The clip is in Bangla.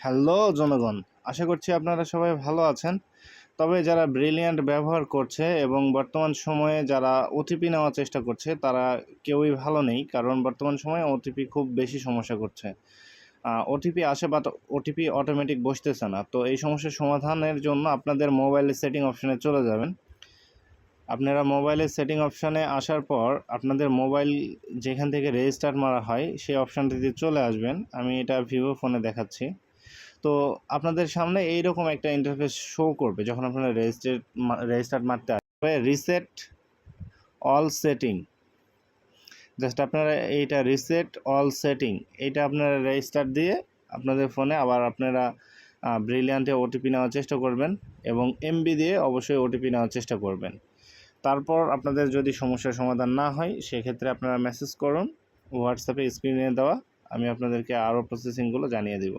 হ্যালো জনগণ, আশা করছি আপনারা সবাই ভালো আছেন। তবে যারা ব্রিলিয়ান্ট ব্যবহার করছে এবং বর্তমান সময়ে যারা ওটিপি নেওয়ার চেষ্টা করছে তারা কেউই ভালো নেই, কারণ বর্তমান সময়ে ওটিপি খুব বেশি সমস্যা করছে। ওটিপি আসে বাট ওটিপি অটোমেটিক বসতেছে না। তো এই সমস্যার সমাধানের জন্য আপনাদের মোবাইলের সেটিং অপশানে চলে যাবেন। আপনারা মোবাইলের সেটিং অপশানে আসার পর আপনাদের মোবাইল যেখান থেকে রেজিস্টার মারা হয় সেই অপশানটিতে চলে আসবেন। আমি এটা ভিভো ফোনে দেখাচ্ছি। তো আপনাদের সামনে এইরকম একটা ইন্টারফেস শো করবে যখন আপনারা রেজিস্টার্ট মারতে আসবে। রিসেট অল সেটিং, জাস্ট আপনারা এইটা রিসেট অল সেটিং এইটা আপনারা রেজিস্টার দিয়ে আপনাদের ফোনে আবার আপনারা ব্রিলিয়ান্টে ওটিপি নেওয়ার চেষ্টা করবেন এবং এমবি দিয়ে অবশ্যই ওটিপি নেওয়ার চেষ্টা করবেন। তারপর আপনাদের যদি সমস্যার সমাধান না হয় সেক্ষেত্রে আপনারা মেসেজ করুন হোয়াটসঅ্যাপে স্ক্রিনে দেওয়া, আমি আপনাদেরকে আরও প্রসেসিংগুলো জানিয়ে দিব।